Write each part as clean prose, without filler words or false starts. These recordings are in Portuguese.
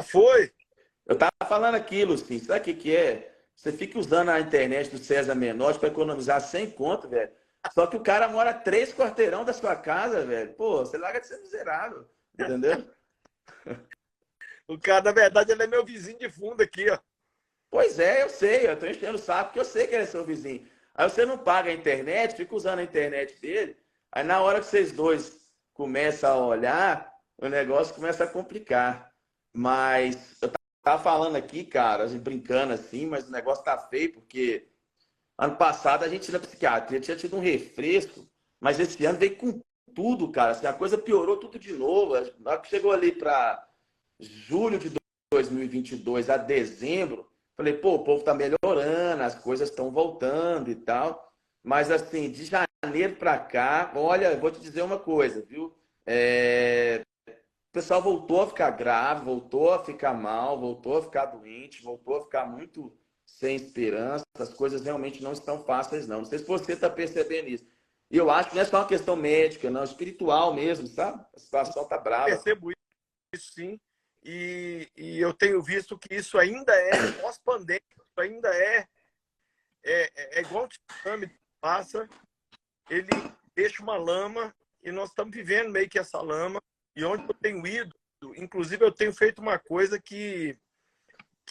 foi. Eu tava falando aquilo, assim, sabe o que que é? Você fica usando a internet do César Menotti para economizar 100 conto, velho. Só que o cara mora 3 quarteirão da sua casa, velho. Pô, você larga de ser miserável, entendeu? O cara, na verdade, ele é meu vizinho de fundo aqui, ó. Pois é, eu sei, eu tô enchendo o saco porque eu sei que ele é seu vizinho. Aí você não paga a internet, fica usando a internet dele, aí na hora que vocês dois começam a olhar, o negócio começa a complicar. Mas eu tava falando aqui, cara, a gente brincando assim, mas o negócio tá feio porque ano passado a gente na psiquiatria tinha tido um refresco, mas esse ano veio com tudo, cara. Assim, a coisa piorou tudo de novo. Na hora que chegou ali para julho de 2022 a dezembro, falei, pô, o povo tá melhorando, as coisas estão voltando e tal. Mas assim, de janeiro para cá, olha, eu vou te dizer uma coisa, viu? O pessoal voltou a ficar grave, voltou a ficar mal, voltou a ficar doente, voltou a ficar muito sem esperança. As coisas realmente não estão fáceis, não. Não sei se você está percebendo isso. E eu acho que não é só uma questão médica, não, espiritual mesmo, sabe? A situação tá brava. Percebo isso, sim. E eu tenho visto que isso ainda é pós-pandêmico, isso ainda é igual um tsunami que passa, ele deixa uma lama e nós estamos vivendo meio que essa lama. E onde eu tenho ido, inclusive eu tenho feito uma coisa que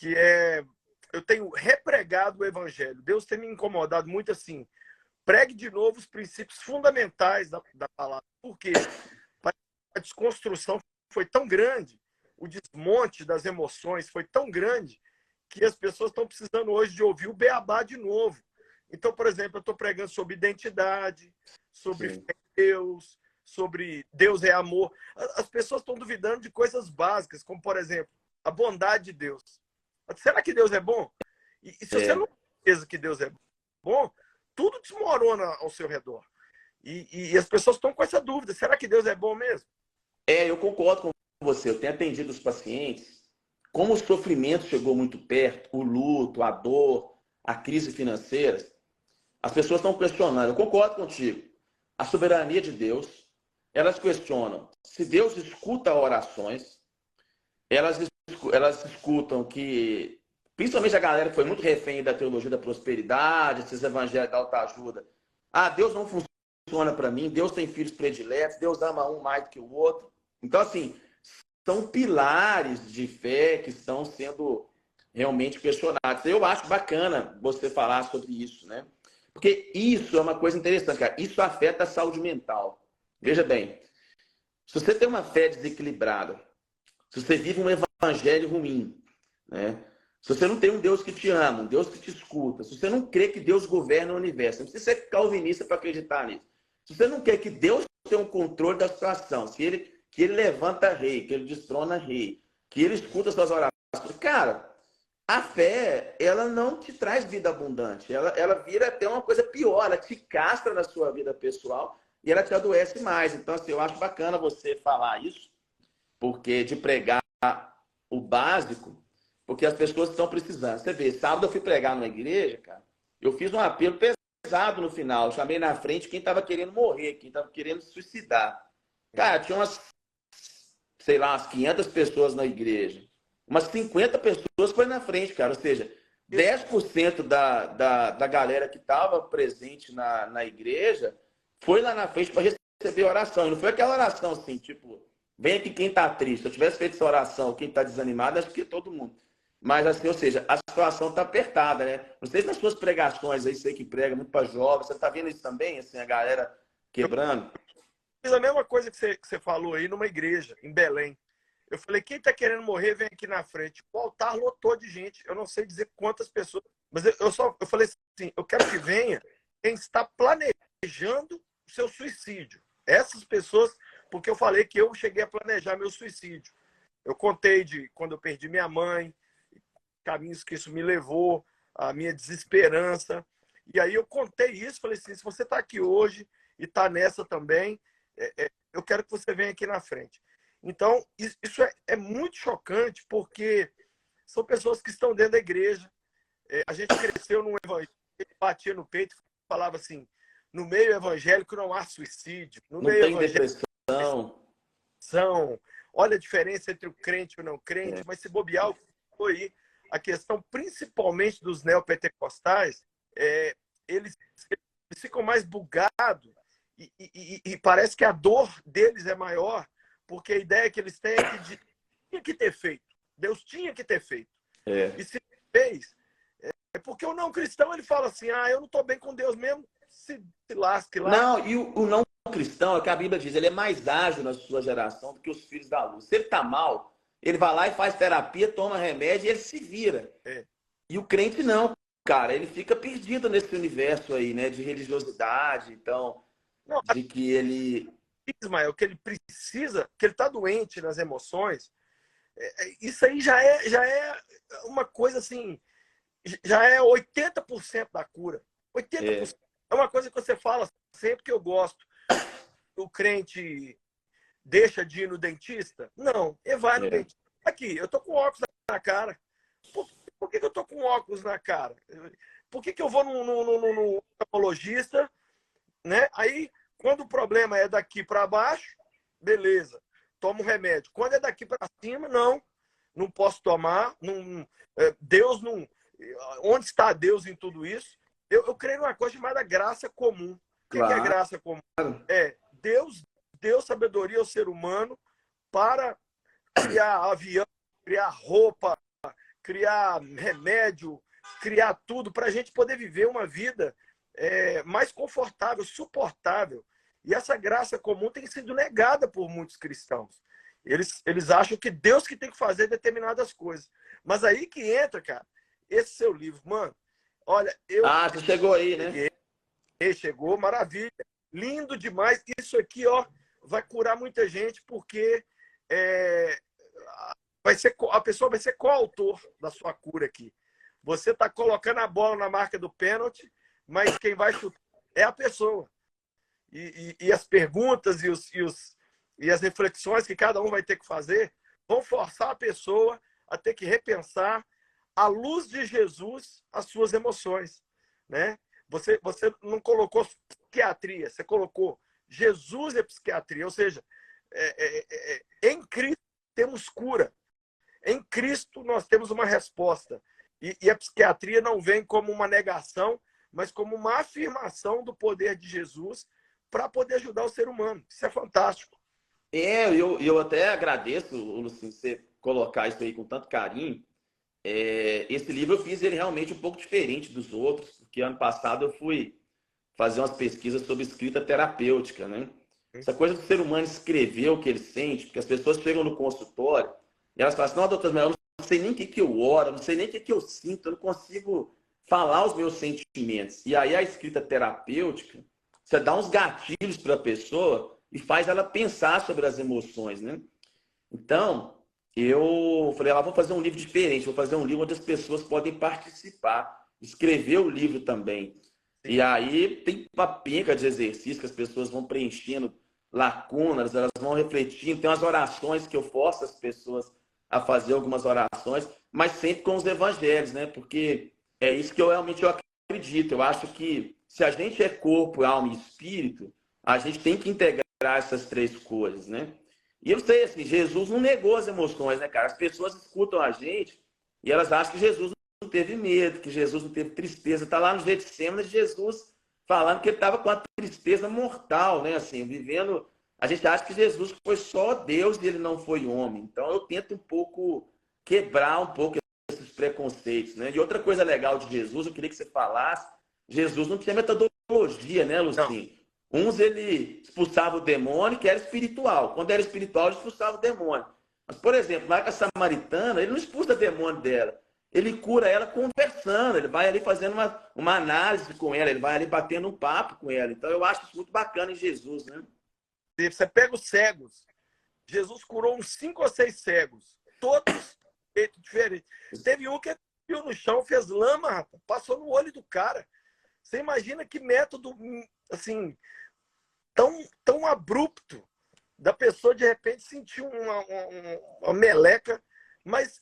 é... Eu tenho repregado o evangelho. Deus tem me incomodado muito assim. Pregue de novo os princípios fundamentais da palavra. Por quê? A desconstrução foi tão grande, o desmonte das emoções foi tão grande, que as pessoas estão precisando hoje de ouvir o beabá de novo. Então, por exemplo, eu estou pregando sobre identidade, sobre fé Sim. em Deus, sobre Deus é amor. As pessoas estão duvidando de coisas básicas, como, por exemplo, a bondade de Deus. Será que Deus é bom? E se você não É. pensa que Deus é bom, tudo desmorona ao seu redor. E as pessoas estão com essa dúvida. Será que Deus é bom mesmo? Eu concordo com você. Eu tenho atendido os pacientes. Como o sofrimento chegou muito perto, o luto, a dor, a crise financeira, as pessoas estão questionando. Eu concordo contigo. A soberania de Deus, elas questionam se Deus escuta orações, elas, elas escutam que, principalmente a galera que foi muito refém da teologia da prosperidade, esses evangelhos da autoajuda. Ah, Deus não funciona para mim, Deus tem filhos prediletos, Deus ama um mais do que o outro. Então, assim, são pilares de fé que estão sendo realmente questionados. Eu acho bacana você falar sobre isso, né? Porque isso é uma coisa interessante, cara. Isso afeta a saúde mental. Veja bem, se você tem uma fé desequilibrada, se você vive um evangelho ruim, né? Se você não tem um Deus que te ama, um Deus que te escuta, se você não crê que Deus governa o universo, não precisa ser calvinista para acreditar nisso. Se você não quer que Deus tenha um controle da situação, que ele levanta rei, que ele destrona rei, que ele escuta suas orações, cara, a fé, ela não te traz vida abundante, ela vira até uma coisa pior, ela te castra na sua vida pessoal e ela te adoece mais. Então, assim, eu acho bacana você falar isso, porque de pregar o básico, porque as pessoas estão precisando. Você vê, sábado eu fui pregar numa igreja, cara, eu fiz um apelo pesado no final, chamei na frente quem estava querendo morrer, quem estava querendo se suicidar. Cara, tinha umas, sei lá, umas 500 pessoas na igreja. Umas 50 pessoas foi na frente, cara. Ou seja, 10% da galera que estava presente na igreja foi lá na frente para receber oração. E não foi aquela oração assim, tipo, vem aqui quem está triste. Se eu tivesse feito essa oração, quem está desanimado, acho que todo mundo. Mas assim, ou seja, a situação está apertada, né? Não sei se nas suas pregações aí, você que prega muito para jovens, você está vendo isso também, assim, a galera quebrando? Fiz a mesma coisa que você falou aí numa igreja, em Belém. Eu falei, quem está querendo morrer, vem aqui na frente. O altar lotou de gente. Eu não sei dizer quantas pessoas, mas eu falei assim, eu quero que venha quem está planejando o seu suicídio. Essas pessoas, porque eu falei que eu cheguei a planejar meu suicídio. Eu contei de quando eu perdi minha mãe, caminhos que isso me levou, a minha desesperança. E aí eu contei isso, falei assim, se você está aqui hoje e está nessa também, eu quero que você venha aqui na frente. Então, isso é muito chocante, porque são pessoas que estão dentro da igreja. A gente cresceu num evangelho, batia no peito e falava assim, no meio evangélico não há suicídio, no Não meio tem evangélico depressão. são olha a diferença entre o crente e o não crente, mas se bobear, foi aí a questão principalmente dos neopentecostais, eles ficam mais bugados e parece que a dor deles é maior, porque a ideia que eles têm é que tinha que ter feito. Deus tinha que ter feito. E se fez, é porque o não cristão ele fala assim, eu não estou bem com Deus mesmo, se lasque lá. Não, e o não cristão, é que a Bíblia diz, ele é mais ágil na sua geração do que os filhos da luz. Se ele está mal, ele vai lá e faz terapia, toma remédio e ele se vira. E o crente não, cara, ele fica perdido nesse universo aí, né, de religiosidade, então, não, de que ele... Ismael, que ele precisa, que ele está doente nas emoções, isso aí já é uma coisa assim, já é 80% da cura. 80%. É uma coisa que você fala sempre que eu gosto. O crente deixa de ir no dentista? Não, ele vai no dentista. Aqui, eu tô com óculos na cara. Por que eu tô com óculos na cara? Por que eu vou no oftalmologista, né? Aí, quando o problema é daqui para baixo, beleza, toma um remédio. Quando é daqui para cima, não posso tomar. Deus não... Onde está Deus em tudo isso? Eu creio numa coisa chamada graça comum. O que é graça comum? Deus deu sabedoria ao ser humano para criar avião, criar roupa, criar remédio, criar tudo para a gente poder viver uma vida mais confortável, suportável. E essa graça comum tem sido negada por muitos cristãos. Eles acham que Deus que tem que fazer determinadas coisas. Mas aí que entra, cara, esse seu livro, mano. Olha, você chegou aí, né? Chegou, maravilha. Lindo demais. Isso aqui, ó, vai curar muita gente, porque a pessoa vai ser coautor da sua cura aqui. Você está colocando a bola na marca do pênalti, mas quem vai chutar é a pessoa. E as perguntas e as reflexões que cada um vai ter que fazer vão forçar a pessoa a ter que repensar, à luz de Jesus, as suas emoções, né? Você não colocou psiquiatria, você colocou Jesus é psiquiatria, ou seja, em Cristo temos cura, em Cristo nós temos uma resposta. E a psiquiatria não vem como uma negação, mas como uma afirmação do poder de Jesus para poder ajudar o ser humano. Isso é fantástico. Eu até agradeço, Luciano, você colocar isso aí com tanto carinho. Esse livro eu fiz ele realmente um pouco diferente dos outros, porque ano passado eu fui fazer umas pesquisas sobre escrita terapêutica, né? Essa coisa do ser humano escrever o que ele sente, porque as pessoas chegam no consultório e elas falam assim, não, doutor, eu não sei nem o que eu oro, não sei nem o que eu sinto, eu não consigo falar os meus sentimentos. E aí a escrita terapêutica, você dá uns gatilhos para a pessoa e faz ela pensar sobre as emoções, né? Então, eu falei, vou fazer um livro diferente, vou fazer um livro onde as pessoas podem participar, escrever o livro também. Sim. E aí tem uma penca de exercícios que as pessoas vão preenchendo lacunas, elas vão refletindo, tem umas orações que eu forço as pessoas a fazer algumas orações, mas sempre com os evangelhos, né? Porque é isso que eu realmente acredito. Eu acho que se a gente é corpo, alma e espírito, a gente tem que integrar essas três coisas, né? E eu sei, assim, Jesus não negou as emoções, né, cara? As pessoas escutam a gente e elas acham que Jesus não teve medo, que Jesus não teve tristeza. Está lá no Getsêmani, Jesus falando que ele estava com a tristeza mortal, né? Assim, vivendo... A gente acha que Jesus foi só Deus e ele não foi homem. Então, eu tento um pouco quebrar um pouco esses preconceitos, né? E outra coisa legal de Jesus, eu queria que você falasse, Jesus não tinha metodologia, né, Lucinho? Uns ele expulsava o demônio, que era espiritual. Quando era espiritual, ele expulsava o demônio. Mas, por exemplo, lá com a samaritana, ele não expulsa o demônio dela. Ele cura ela conversando, ele vai ali fazendo uma análise com ela, ele vai ali batendo um papo com ela. Então, eu acho isso muito bacana em Jesus, né? Você pega os cegos. Jesus curou uns 5 ou 6 cegos. Todos de jeito diferente. Teve um que caiu no chão, fez lama, rapaz, passou no olho do cara. Você imagina que método, assim, tão abrupto da pessoa de repente sentir uma meleca, mas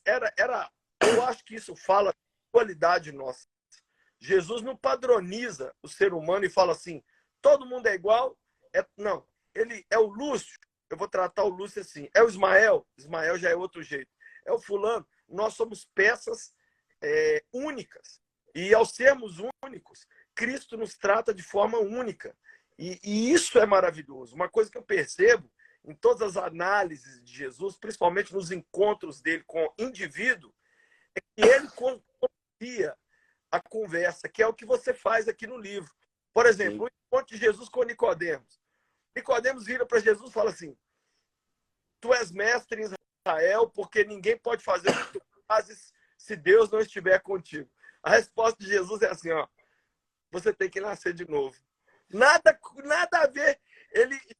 eu acho que isso fala da qualidade nossa. Jesus não padroniza o ser humano e fala assim, todo mundo é igual. Não, ele é o Lúcio, eu vou tratar o Lúcio assim. É o Ismael? Ismael já é outro jeito. É o fulano. Nós somos peças únicas. E ao sermos únicos, Cristo nos trata de forma única. E isso é maravilhoso. Uma coisa que eu percebo em todas as análises de Jesus, principalmente nos encontros dele com o indivíduo, é que ele conduzia a conversa, que é o que você faz aqui no livro. Por exemplo, o encontro de Jesus com Nicodemos. Nicodemos vira para Jesus e fala assim: tu és mestre em Israel, porque ninguém pode fazer o que tu fazes se Deus não estiver contigo. A resposta de Jesus é assim, ó: você tem que nascer de novo. Nada a ver.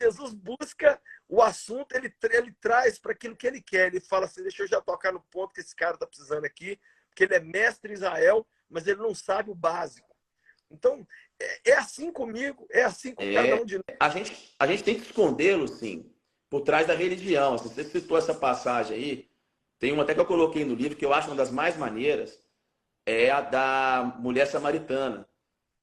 Jesus busca o assunto, ele traz para aquilo que ele quer. Ele fala assim: deixa eu já tocar no ponto que esse cara está precisando aqui, porque ele é mestre em Israel, mas ele não sabe o básico. Então, é assim comigo, é assim com cada um de nós. A gente tem que escondê-lo, sim, por trás da religião. Você citou essa passagem aí, tem uma até que eu coloquei no livro, que eu acho uma das mais maneiras, é a da mulher samaritana.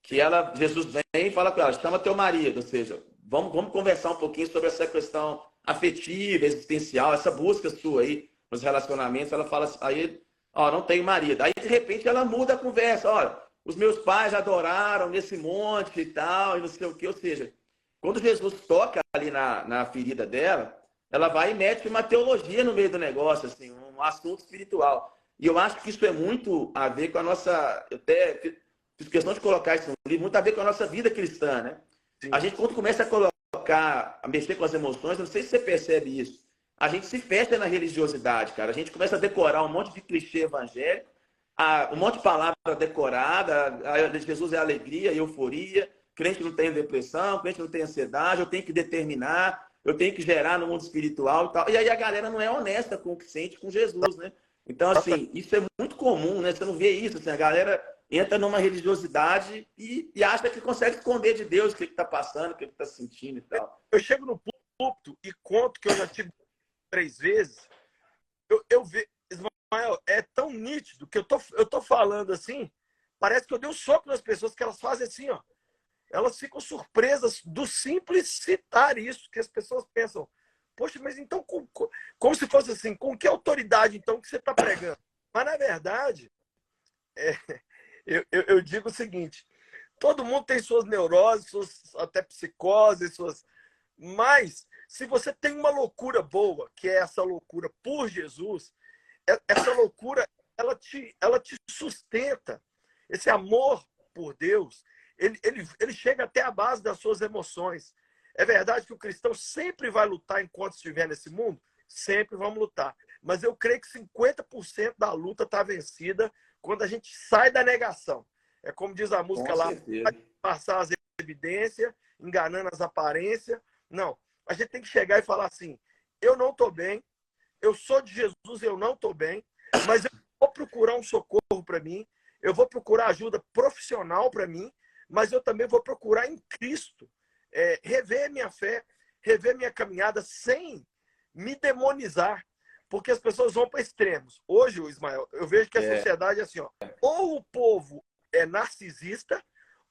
Que Jesus vem e fala com ela: chama teu marido, ou seja, vamos conversar um pouquinho sobre essa questão afetiva, existencial, essa busca sua aí nos relacionamentos. Ela fala assim, aí, ó, não tenho marido. Aí, de repente, ela muda a conversa: olha, os meus pais adoraram nesse monte e tal, e não sei o quê. Ou seja, quando Jesus toca ali na ferida dela, ela vai e mete uma teologia no meio do negócio, assim, um assunto espiritual. E eu acho que isso é muito a ver com a nossa... Eu até fiz questão de colocar isso no livro, muito a ver com a nossa vida cristã, né? Sim. A gente, quando começa a mexer com as emoções, não sei se você percebe isso, a gente se fecha na religiosidade, cara. A gente começa a decorar um monte de clichê evangélico, um monte de palavra decorada: Jesus é alegria, euforia, crente não tem depressão, crente não tem ansiedade, eu tenho que determinar, eu tenho que gerar no mundo espiritual e tal. E aí a galera não é honesta com o que sente com Jesus, né? Então, assim, isso é muito comum, né? Você não vê isso, assim, a galera entra numa religiosidade e acha que consegue esconder de Deus o que está passando, o que está sentindo e tal. Eu chego no púlpito e conto que eu já tive 3 vezes. Eu vejo, Ismael, é tão nítido que eu tô falando assim, parece que eu dei um soco nas pessoas, que elas fazem assim, ó. Elas ficam surpresas do simples citar isso, que as pessoas pensam: poxa, mas então, como se fosse assim, com que autoridade então que você está pregando? Mas, na verdade, eu digo o seguinte: todo mundo tem suas neuroses, suas até psicoses, mas se você tem uma loucura boa, que é essa loucura por Jesus, essa loucura, ela te sustenta. Esse amor por Deus, ele chega até a base das suas emoções. É verdade que o cristão sempre vai lutar enquanto estiver nesse mundo? Sempre vamos lutar. Mas eu creio que 50% da luta está vencida quando a gente sai da negação. É como diz a música lá: passar as evidências, enganando as aparências. Não, a gente tem que chegar e falar assim: eu não estou bem, eu sou de Jesus, eu não estou bem, mas eu vou procurar um socorro para mim, eu vou procurar ajuda profissional para mim, mas eu também vou procurar em Cristo rever minha fé, rever minha caminhada sem me demonizar, porque as pessoas vão para extremos. Hoje, Ismael, eu vejo que a sociedade é assim, ó: ou o povo é narcisista,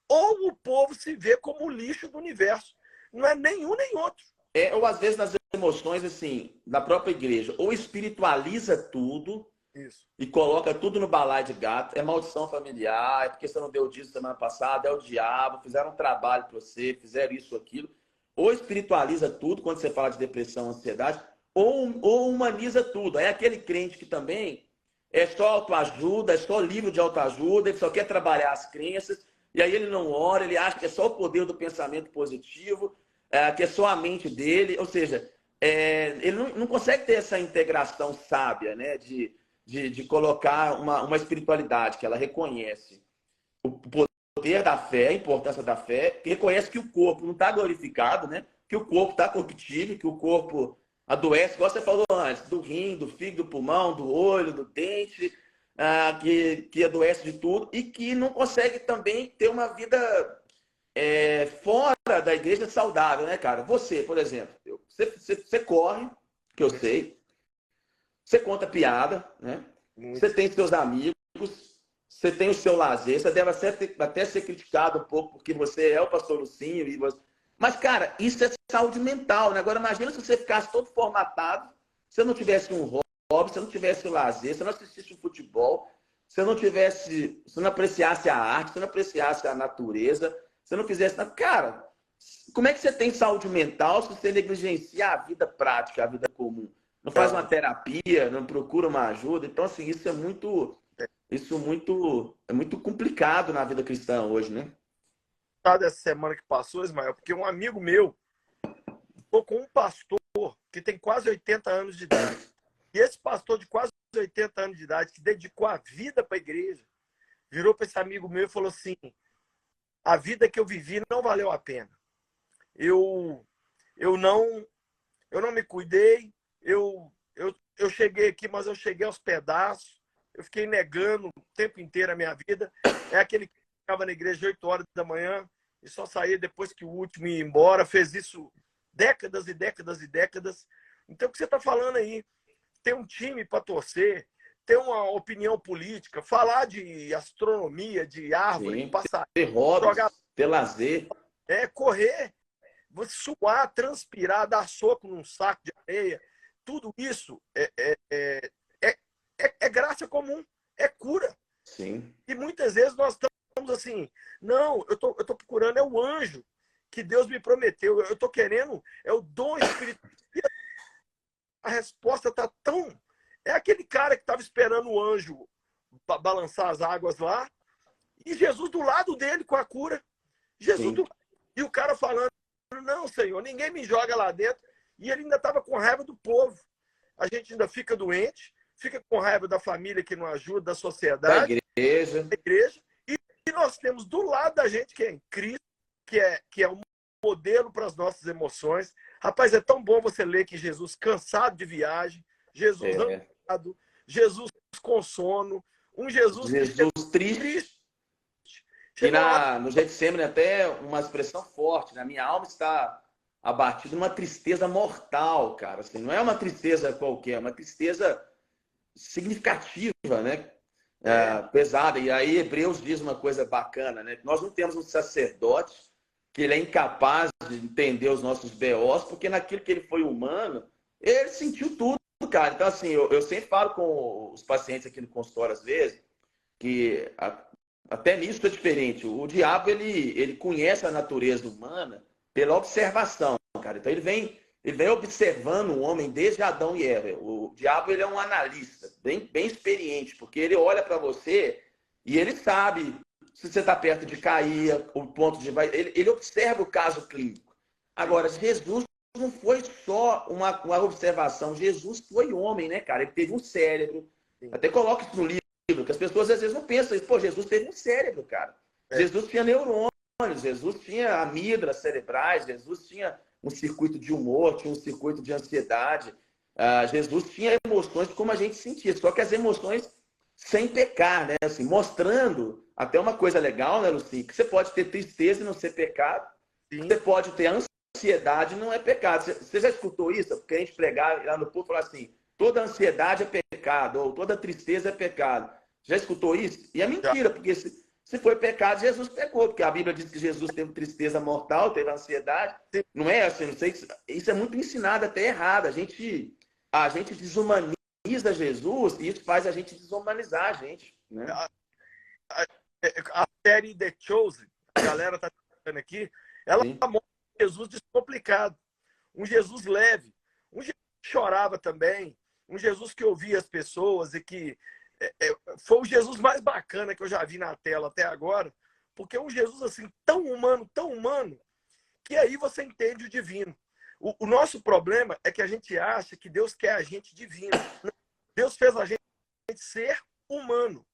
ou o povo se vê como o lixo do universo. Não é nenhum nem outro. Ou às vezes nas emoções, assim, na própria igreja, ou espiritualiza tudo. Isso. E coloca tudo no balaio de gato. É maldição familiar, é porque você não deu dízimo semana passada, é o diabo, fizeram um trabalho para você, fizeram isso, aquilo. Ou espiritualiza tudo quando você fala de depressão, ansiedade, ou humaniza tudo. Aí aquele crente que também é só autoajuda, é só livro de autoajuda, ele só quer trabalhar as crenças, e aí ele não ora, ele acha que é só o poder do pensamento positivo, que é só a mente dele. Ou seja, ele não consegue ter essa integração sábia, né, de colocar uma espiritualidade que ela reconhece o poder da fé, a importância da fé, que reconhece que o corpo não está glorificado, né? Que o corpo está corruptível, que o corpo adoece, igual você falou antes, do rim, do fígado, do pulmão, do olho, do dente, que adoece de tudo e que não consegue também ter uma vida fora da igreja saudável, né, cara? Você, por exemplo, você corre, que eu sei, você conta piada, né? Você tem seus amigos, você tem o seu lazer, você deve até ser criticado um pouco porque você é o pastor Lucinho Mas, cara, isso é saúde mental, né? Agora, imagina se você ficasse todo formatado, se não tivesse um hobby, se não tivesse o lazer, se não assistisse o futebol, se não tivesse, se não apreciasse a arte, se não apreciasse a natureza, se não fizesse nada. Cara, como é que você tem saúde mental se você negligencia a vida prática, a vida comum? Não faz uma Então, terapia, não procura uma ajuda. Então, assim, é muito complicado na vida cristã hoje, né? dessa semana que passou, Ismael, porque um amigo meu ficou com um pastor que tem quase 80 anos de idade. E esse pastor de quase 80 anos de idade, que dedicou a vida para a igreja, virou para esse amigo meu e falou assim: a vida que eu vivi não valeu a pena. Eu, eu não eu não me cuidei, eu cheguei aqui, mas eu cheguei aos pedaços, eu fiquei negando o tempo inteiro a minha vida. É aquele que ficava na igreja 8 horas da manhã e só saía depois que o último ia embora, fez isso décadas e décadas e décadas. Então, o que você está falando aí? Ter um time para torcer, ter uma opinião política, falar de astronomia, de árvore, de Sim, passarinho, ter hobbies, jogar, ter lazer. correr, você suar, transpirar, dar soco num saco de areia, tudo isso é graça comum, é cura. Sim, E muitas vezes nós estamos assim, não, eu tô procurando é o anjo que Deus me prometeu, eu estou querendo é o dom espiritual. E a resposta está tão... É aquele cara que estava esperando o anjo balançar as águas lá, e Jesus do lado dele com a cura. Jesus sim. do... E o cara falando, não, Senhor, ninguém me joga lá dentro. E ele ainda estava com raiva do povo. A gente ainda fica doente, fica com raiva da família que não ajuda, da Da sociedade, igreja. da igreja. E nós temos do lado da gente, que é em Cristo, que é um modelo para as nossas emoções. Rapaz, é tão bom você ler que Jesus cansado de viagem, Jesus É. cansado, Jesus com sono, um Jesus que chegou Jesus triste. triste. E Chegou uma hora, no Getsemane até uma expressão forte, né? Minha alma está abatida numa tristeza mortal, cara. Assim, não é uma tristeza qualquer, é uma tristeza significativa, né? é, Pesada. E aí Hebreus diz uma coisa bacana, né? Nós não temos um sacerdote que ele é incapaz de entender os nossos BOs, porque naquilo que ele foi humano, ele sentiu tudo, cara. Então, assim, eu sempre falo com os pacientes aqui no consultório, às vezes, que até nisso é diferente. O diabo, ele conhece a natureza humana pela observação, cara. Então, ele vem observando o homem desde Adão e Eva. O diabo, ele é um analista, bem experiente, porque ele olha para você e ele sabe se você está perto de cair, o ponto de... Ele observa o caso clínico. Agora, Jesus não foi só uma observação. Jesus foi homem, né, cara? Ele teve um cérebro. sim, Até coloca isso no livro, que as pessoas às vezes não pensam isso. Pô, Jesus teve um cérebro, cara. é, Jesus tinha neurônios, Jesus tinha amígdalas cerebrais, Jesus tinha um circuito de humor, tinha um circuito de ansiedade. Jesus tinha emoções como a gente sentia, só que as emoções sem pecar, né? Assim, mostrando até uma coisa legal, né, Luci? Que você pode ter tristeza e não ser pecado. sim. Você pode ter ansiedade e não é pecado. Você já escutou isso? Porque a gente pregar lá no púlpito falar assim, toda ansiedade é pecado, ou toda tristeza é pecado. Já escutou isso? E é Já. mentira, porque se foi pecado, Jesus pecou, porque a Bíblia diz que Jesus teve tristeza mortal, teve ansiedade. Sim. Não é assim, não sei. Isso é muito ensinado até errado. A gente desumaniza Jesus e isso faz a gente desumanizar a gente, né? A, a, a série The Chosen, a galera tá vendo aqui, ela Sim, mostra Jesus descomplicado, um Jesus leve, um Jesus que chorava também, um Jesus que ouvia as pessoas e que foi o Jesus mais bacana que eu já vi na tela até agora, porque é um Jesus assim tão humano, que aí você entende o divino. O nosso problema é que a gente acha que Deus quer a gente divino. Deus fez a gente ser humano.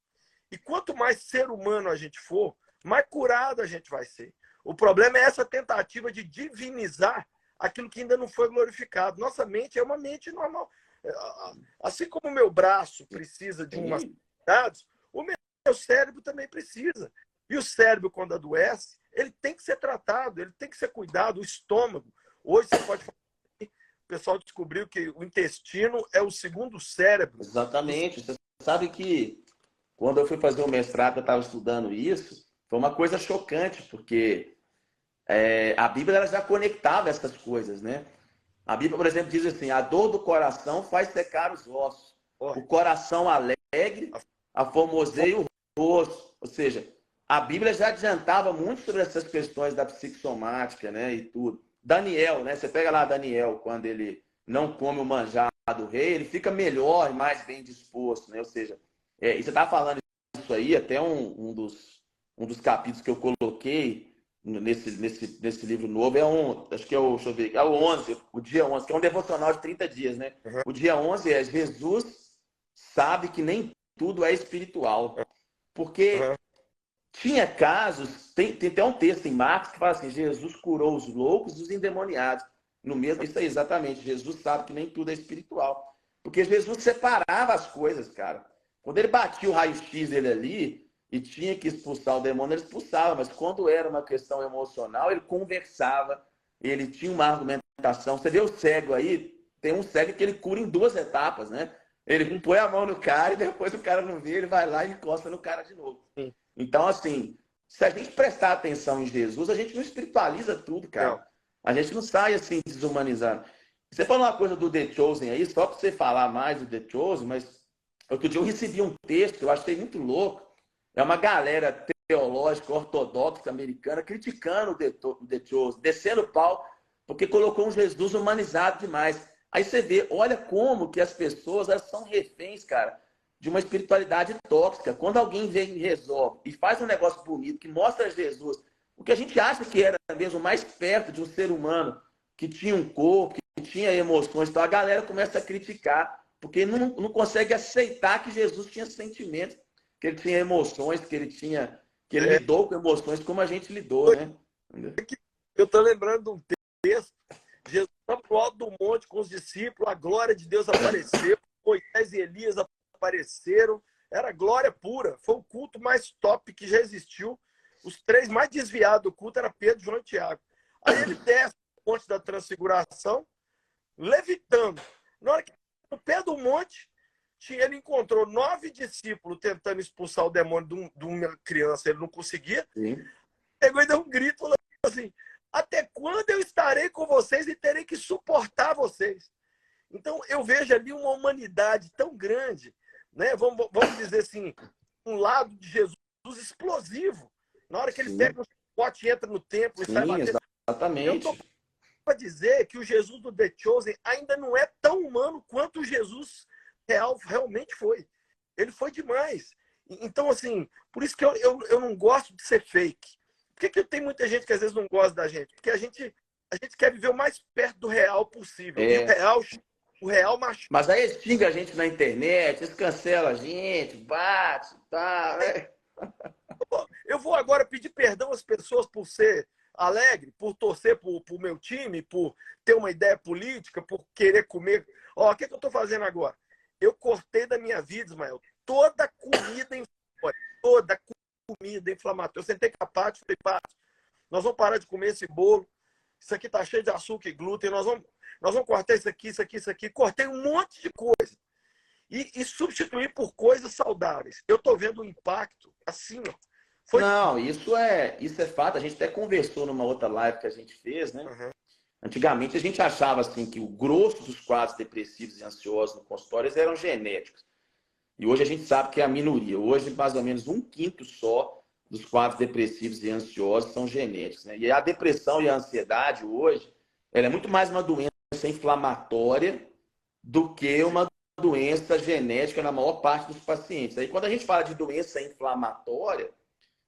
E quanto mais ser humano a gente for, mais curado a gente vai ser. O problema é essa tentativa de divinizar aquilo que ainda não foi glorificado. Nossa mente é uma mente normal. Assim como o meu braço precisa de umas sim. dados, o meu cérebro também precisa. E o cérebro, quando adoece, ele tem que ser tratado, ele tem que ser cuidado. O estômago. Hoje você pode falar, o pessoal descobriu que o intestino é o segundo cérebro. Exatamente. Você sabe que quando eu fui fazer o mestrado, eu estava estudando isso, foi uma coisa chocante, porque a Bíblia ela já conectava essas coisas, né? A Bíblia, por exemplo, diz assim: a dor do coração faz secar os ossos, o coração alegre aformoseia o rosto. Ou seja, a Bíblia já adiantava muito sobre essas questões da psicossomática, né? E tudo. Daniel, né? Você pega lá Daniel, quando ele não come o manjar do rei, ele fica melhor e mais bem disposto, né? Ou seja, e você estava falando isso aí, até um dos capítulos que eu coloquei nesse livro novo acho que é o, deixa eu ver, é o 11, o dia 11, que é um devocional de 30 dias, né? Uhum. O dia 11 é: Jesus sabe que nem tudo é espiritual. Porque tinha casos, tem até um texto em Marcos que fala assim: Jesus curou os loucos e os endemoniados. No mesmo, isso aí, exatamente. Jesus sabe que nem tudo é espiritual. Porque Jesus separava as coisas, cara. Quando ele batia o raio-x dele ali e tinha que expulsar o demônio, ele expulsava. Mas quando era uma questão emocional, ele conversava, ele tinha uma argumentação. Você vê o cego aí, tem um cego que ele cura em 2 etapas, né? Ele põe a mão no cara e depois o cara não vê, ele vai lá e encosta no cara de novo. Sim. Então, assim, se a gente prestar atenção em Jesus, a gente não espiritualiza tudo, cara. Não. A gente não sai assim desumanizando. Você falou uma coisa do The Chosen aí, só para você falar mais do The Chosen, mas outro dia eu recebi um texto, eu achei muito louco. É uma galera teológica, ortodoxa, americana, criticando o The Chosen, descendo o pau, porque colocou um Jesus humanizado demais. Aí você vê, olha como que as pessoas elas são reféns, cara, de uma espiritualidade tóxica. Quando alguém vem e resolve e faz um negócio bonito, que mostra Jesus, o que a gente acha que era mesmo mais perto de um ser humano, que tinha um corpo, que tinha emoções, então a galera começa a criticar, porque não consegue aceitar que Jesus tinha sentimentos, que ele tinha emoções, que ele lidou com emoções como a gente lidou, né? Eu estou lembrando de um texto: Jesus está para o alto do monte com os discípulos, a glória de Deus apareceu, Moisés e Elias apareceram, era glória pura, foi o culto mais top que já existiu. Os 3 mais desviados do culto eram Pedro, João e Tiago. Aí ele desce o monte da transfiguração, levitando. Na hora que no pé do monte, ele encontrou 9 discípulos tentando expulsar o demônio de uma criança, ele não conseguia. Sim. Pegou e deu um grito, falando assim: até quando eu estarei com vocês e terei que suportar vocês? Então, eu vejo ali uma humanidade tão grande, né? Vamos dizer assim, um lado de Jesus explosivo. Na hora que ele pega o chicote e entra no templo e sai batendo. Eu estou Exatamente. para dizer que o Jesus do The Chosen ainda não é tão humano quanto o Jesus real realmente foi. Ele foi demais. Então, assim, por isso que eu não gosto de ser fake. Por que tem muita gente que às vezes não gosta da gente? Porque a gente quer viver o mais perto do real possível. E o real machuca. Mas aí eles xingam a gente na internet, eles cancelam a gente, bate, tá, né? Eu vou agora pedir perdão às pessoas por ser alegre, por torcer para o meu time, por ter uma ideia política, por querer comer. Ó, o que eu estou fazendo agora? Eu cortei da minha vida, Ismael, toda comida inflamatória. Toda comida inflamatória. Eu sentei com a Paty e falei: Paty, nós vamos parar de comer esse bolo. Isso aqui está cheio de açúcar e glúten. Nós vamos cortar isso aqui, isso aqui, isso aqui. Cortei um monte de coisa. E substituir por coisas saudáveis. Eu estou vendo o impacto assim, ó. Não, isso é fato. A gente até conversou numa outra live que a gente fez, né? Uhum. Antigamente a gente achava assim que o grosso dos quadros depressivos e ansiosos no consultório eram genéticos. E hoje a gente sabe que é a minoria. Hoje, mais ou menos 1/5 só dos quadros depressivos e ansiosos são genéticos, né? E a depressão e a ansiedade hoje, ela é muito mais uma doença inflamatória do que uma doença genética na maior parte dos pacientes. Aí quando a gente fala de doença inflamatória,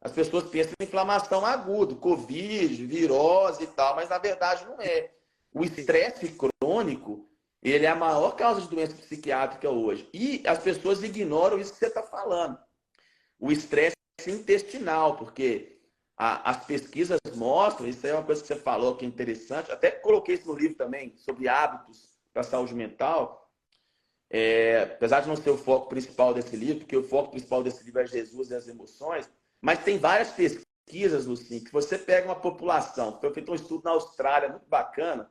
as pessoas pensam em inflamação aguda, Covid, virose e tal, mas na verdade não é. O estresse crônico, ele é a maior causa de doença psiquiátrica hoje. E as pessoas ignoram isso que você está falando. O estresse intestinal, porque as pesquisas mostram, isso é uma coisa que você falou que é interessante, até coloquei isso no livro também, sobre hábitos para a saúde mental. Apesar de não ser o foco principal desse livro, porque o foco principal desse livro é Jesus e as emoções, mas tem várias pesquisas, Lucinho, que você pega uma população. Foi feito um estudo na Austrália, muito bacana.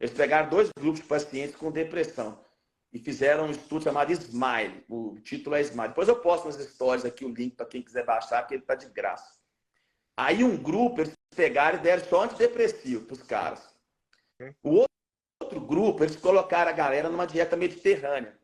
Eles pegaram 2 grupos de pacientes com depressão e fizeram um estudo chamado Smile. O título é Smile. Depois eu posto nas stories aqui o link para quem quiser baixar, porque ele está de graça. Aí um grupo, eles pegaram e deram só antidepressivo para os caras. O outro grupo, eles colocaram a galera numa dieta mediterrânea.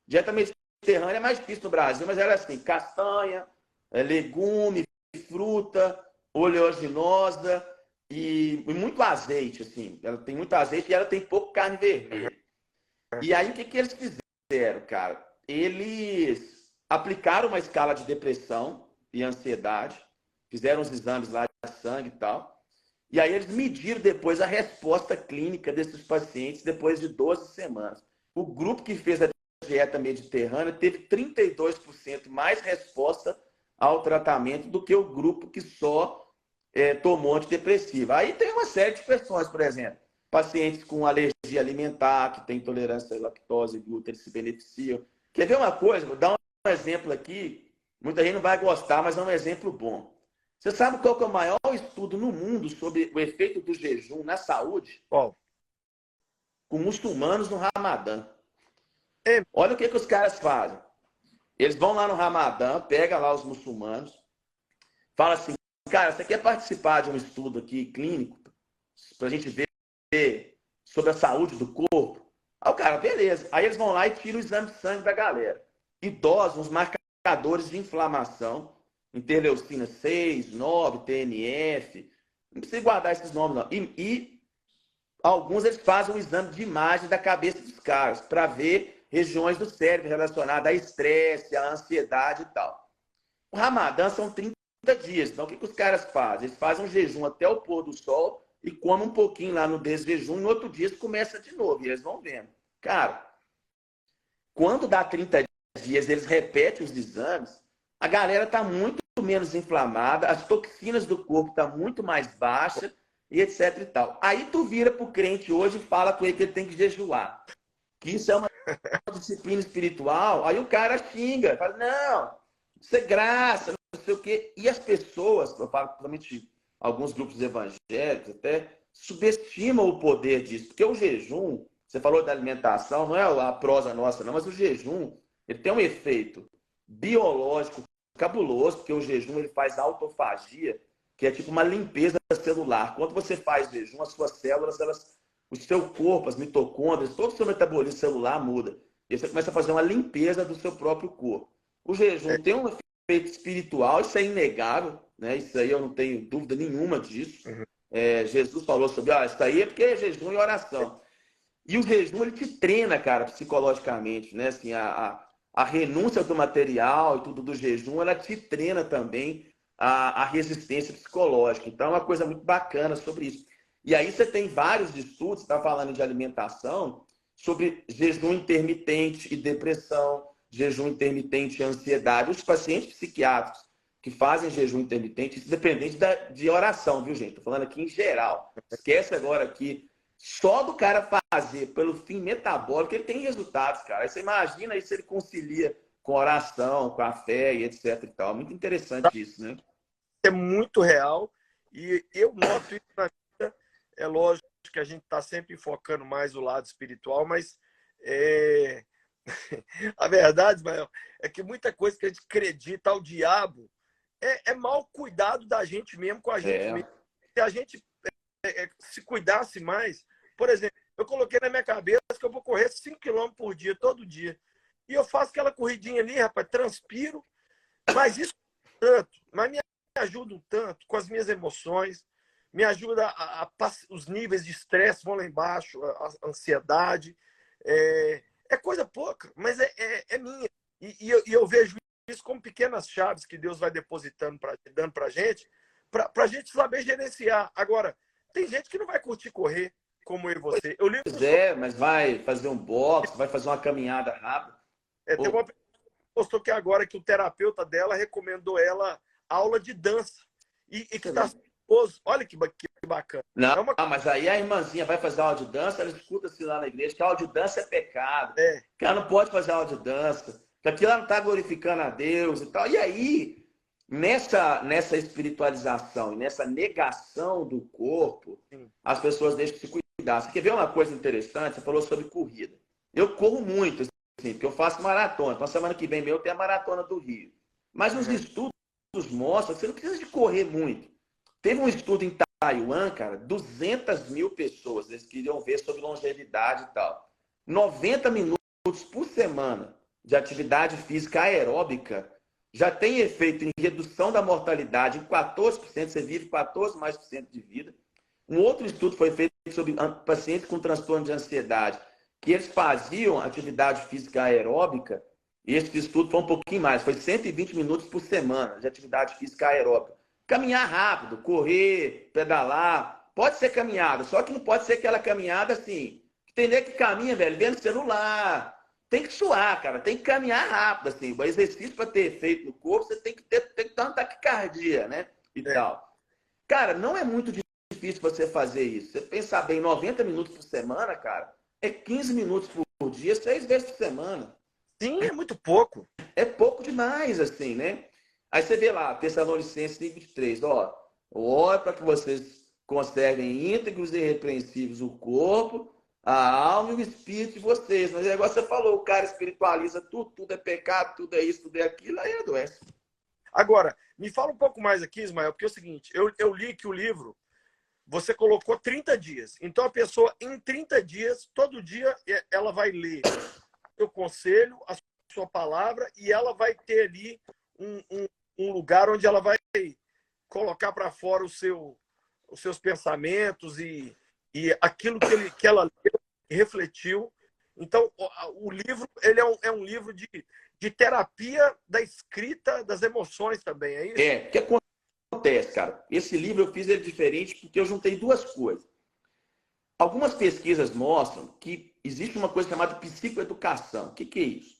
Dieta mediterrânea é mais difícil no Brasil, mas era assim, castanha, legume, fruta, oleaginosa e muito azeite, assim. Ela tem muito azeite e ela tem pouco carne vermelha. E aí, o que eles fizeram, cara? Eles aplicaram uma escala de depressão e ansiedade, fizeram os exames lá de sangue e tal, e aí eles mediram depois a resposta clínica desses pacientes depois de 12 semanas. O grupo que fez a dieta mediterrânea teve 32% mais resposta ao tratamento do que o grupo que só tomou antidepressivo. Aí tem uma série de questões, por exemplo, pacientes com alergia alimentar, que tem intolerância à lactose e glúten, eles se beneficiam. Quer ver uma coisa? Vou dar um exemplo aqui, muita gente não vai gostar, mas é um exemplo bom. Você sabe qual que é o maior estudo no mundo sobre o efeito do jejum na saúde? Qual? Com muçulmanos no Ramadã. É. Olha o que os caras fazem. Eles vão lá no Ramadã, pegam lá os muçulmanos, fala assim, cara, você quer participar de um estudo aqui clínico para a gente ver sobre a saúde do corpo? Aí o cara, beleza. Aí eles vão lá e tiram o exame de sangue da galera. Idosos, os marcadores de inflamação, interleucina 6, 9, TNF, não precisa guardar esses nomes não. E alguns eles fazem um exame de imagem da cabeça dos caras para ver regiões do cérebro relacionadas a estresse, a ansiedade e tal. O Ramadã são 30 dias. Então, o que os caras fazem? Eles fazem um jejum até o pôr do sol e comem um pouquinho lá no desjejum. No outro dia, começa de novo. E eles vão vendo. Cara, quando dá 30 dias, eles repetem os exames, a galera está muito menos inflamada, as toxinas do corpo estão muito mais baixas e etc e tal. Aí tu vira pro crente hoje e fala com ele que ele tem que jejuar. Que isso é uma disciplina espiritual. Aí o cara xinga, fala, não, isso é graça, não sei o quê. E as pessoas, eu falo principalmente alguns grupos evangélicos até, subestimam o poder disso. Porque o jejum, você falou da alimentação, não é a prosa nossa não, mas o jejum, ele tem um efeito biológico cabuloso, porque o jejum ele faz autofagia, que é tipo uma limpeza celular. Quando você faz jejum, as suas células, o seu corpo, as mitocôndrias, todo o seu metabolismo celular muda. E você começa a fazer uma limpeza do seu próprio corpo. O jejum tem um efeito espiritual, isso é inegável, né? Isso aí eu não tenho dúvida nenhuma disso. Jesus falou sobre, isso aí é porque é jejum e oração. E o jejum, ele te treina, cara, psicologicamente, né? Assim, a renúncia do material e tudo do jejum, ela te treina também a resistência psicológica. Então, é uma coisa muito bacana sobre isso. E aí você tem vários estudos, está falando de alimentação, sobre jejum intermitente e depressão, jejum intermitente e ansiedade. Os pacientes psiquiátricos que fazem jejum intermitente, isso independente de oração, viu, gente? Estou falando aqui em geral. Esquece agora aqui. Só do cara fazer pelo fim metabólico, ele tem resultados, cara. Aí você imagina aí se ele concilia com oração, com a fé e etc e tal. Muito interessante isso, né? É muito real e eu noto isso na vida. É lógico que a gente está sempre focando mais o lado espiritual, mas a verdade, Ismael, é que muita coisa que a gente acredita ao diabo é mal cuidado da gente mesmo com a gente mesmo. Se a gente se cuidasse mais, por exemplo, eu coloquei na minha cabeça que eu vou correr 5 km por dia, todo dia. E eu faço aquela corridinha ali, rapaz, transpiro, mas isso tanto, mas me ajuda um tanto com as minhas emoções, me ajuda os níveis de estresse vão lá embaixo, a ansiedade. É coisa pouca, mas é minha. E eu vejo isso como pequenas chaves que Deus vai depositando, dando para a gente saber gerenciar. Agora, tem gente que não vai curtir correr como eu e você. Eu li mas vai fazer um boxe, vai fazer uma caminhada rápida. Tem uma pessoa que postou que agora que o terapeuta dela recomendou ela aula de dança. E que está nervoso. Olha que bacana. Não, mas aí a irmãzinha vai fazer aula de dança, ela escuta-se lá na igreja que a aula de dança é pecado. Que ela não pode fazer aula de dança. Que aquilo ela não está glorificando a Deus e tal. E aí, nessa espiritualização e nessa negação do corpo, as pessoas deixam de se cuidar. Você quer ver uma coisa interessante? Você falou sobre corrida. Eu corro muito, assim, porque eu faço maratona. Então, semana que vem eu tenho a maratona do Rio. Mas nos estudos mostram que você não precisa de correr muito. Teve um estudo em Taiwan, cara, 200 mil pessoas, eles queriam ver sobre longevidade e tal. 90 minutos por semana de atividade física aeróbica já tem efeito em redução da mortalidade em 14%, você vive 14% mais de vida. Um outro estudo foi feito sobre pacientes com transtorno de ansiedade, que eles faziam atividade física aeróbica, e esse estudo foi um pouquinho mais, foi 120 minutos por semana de atividade física aeróbica. Caminhar rápido, correr, pedalar, pode ser caminhada, só que não pode ser aquela caminhada assim, tem nego que caminha, velho, vendo celular, tem que suar, cara, tem que caminhar rápido, assim, o exercício para ter efeito no corpo, você tem que ter uma taquicardia, né, e tal. Cara, não é muito difícil você fazer isso. Você pensar bem, 90 minutos por semana, cara, é 15 minutos por dia, 6 vezes por semana. Sim, é muito pouco. É pouco demais, assim, né? Aí você vê lá, Tessalonicenses 23, ó, ora para que vocês conservem íntegros e irrepreensíveis o corpo, a alma e o espírito de vocês. Mas é igual você falou, o cara espiritualiza tudo, tudo é pecado, tudo é isso, tudo é aquilo, aí adoece. Agora, me fala um pouco mais aqui, Ismael, porque é o seguinte, eu li que o livro, você colocou 30 dias. Então, a pessoa, em 30 dias, todo dia, ela vai ler o seu conselho, a sua palavra, e ela vai ter ali um lugar onde ela vai colocar para fora os seus pensamentos e aquilo que ela leu, refletiu. Então, o livro ele é um livro de terapia da escrita das emoções também, é isso? O que acontece, cara? Esse livro eu fiz ele diferente porque eu juntei duas coisas. Algumas pesquisas mostram que existe uma coisa chamada psicoeducação. O que é isso?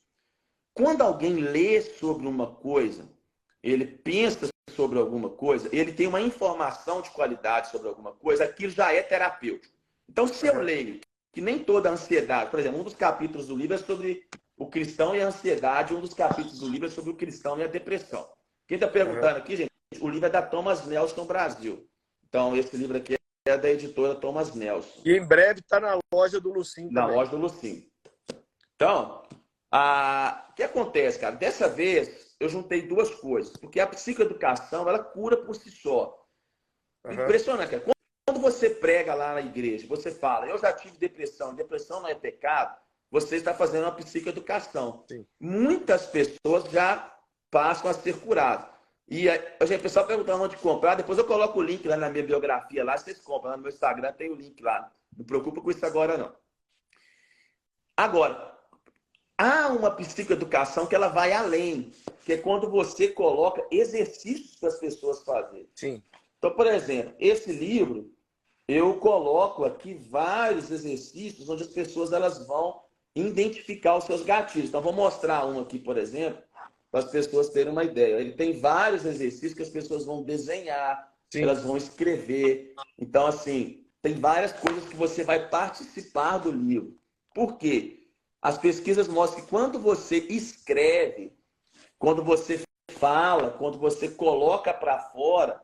Quando alguém lê sobre uma coisa, ele pensa sobre alguma coisa, ele tem uma informação de qualidade sobre alguma coisa, aquilo já é terapêutico. Então, se eu leio que nem toda ansiedade, por exemplo, um dos capítulos do livro é sobre o cristão e a ansiedade, um dos capítulos do livro é sobre o cristão e a depressão. Quem está perguntando aqui, gente, o livro é da Thomas Nelson Brasil. Então, esse livro aqui é da editora Thomas Nelson. E em breve está na loja do Lucinho também. Na também. loja do Lucinho. Então, o que acontece, cara? Dessa vez, eu juntei duas coisas. Porque a psicoeducação, ela cura por si só. Impressionante, cara. Quando você prega lá na igreja, você fala, eu já tive depressão, depressão não é pecado, você está fazendo uma psicoeducação. Sim. Muitas pessoas já passam a ser curadas. E o pessoal perguntando onde comprar, depois eu coloco o link lá na minha biografia, lá vocês compram, lá no meu Instagram tem o link lá. Não preocupa com isso agora, não. Agora, há uma psicoeducação que ela vai além, que é quando você coloca exercícios para as pessoas fazerem. Sim. Então, por exemplo, esse livro, eu coloco aqui vários exercícios onde as pessoas elas vão identificar os seus gatilhos. Então, vou mostrar um aqui, por exemplo, para as pessoas terem uma ideia. Ele tem vários exercícios que as pessoas vão desenhar, sim, elas vão escrever. Então, assim, tem várias coisas que você vai participar do livro. Por quê? As pesquisas mostram que quando você escreve, quando você fala, quando você coloca para fora,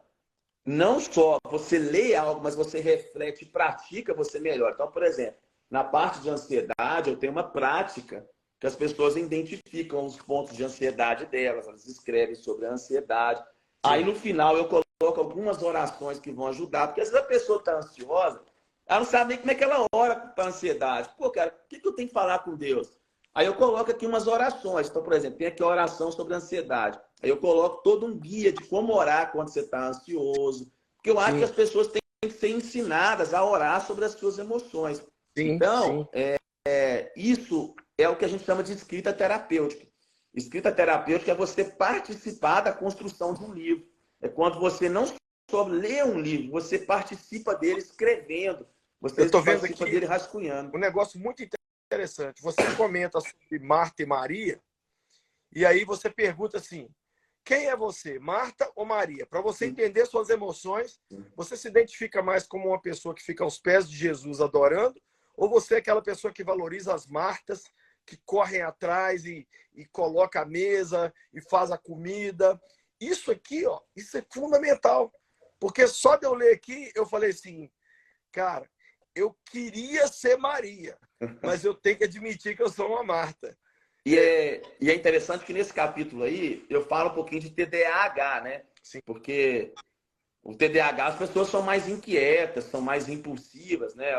não só você lê algo, mas você reflete e pratica, você melhora. Então, por exemplo, na parte de ansiedade, eu tenho uma prática que as pessoas identificam os pontos de ansiedade delas, elas escrevem sobre a ansiedade. Sim. Aí, no final, eu coloco algumas orações que vão ajudar, porque às vezes a pessoa está ansiosa, ela não sabe nem como é que ela ora para a ansiedade. Pô, cara, o que eu tenho que falar com Deus? Aí eu coloco aqui umas orações. Então, por exemplo, tem aqui a oração sobre a ansiedade. Aí eu coloco todo um guia de como orar quando você está ansioso. Porque eu acho sim, que as pessoas têm que ser ensinadas a orar sobre as suas emoções. Sim, então, sim. Isso é o que a gente chama de escrita terapêutica. Escrita terapêutica é você participar da construção de um livro. É quando você não só lê um livro, você participa dele escrevendo. Você participa dele rascunhando. Um negócio muito interessante. Você comenta sobre Marta e Maria, e aí você pergunta assim, quem é você, Marta ou Maria? Para você entender suas emoções, você se identifica mais como uma pessoa que fica aos pés de Jesus adorando, ou você é aquela pessoa que valoriza as Martas, que correm atrás e coloca a mesa e faz a comida? Isso aqui, ó, isso é fundamental. Porque só de eu ler aqui, eu falei assim, cara, eu queria ser Maria, mas eu tenho que admitir que eu sou uma Marta. E é interessante que nesse capítulo aí eu falo um pouquinho de TDAH, né? Sim. Porque o TDAH, as pessoas são mais inquietas, são mais impulsivas, né?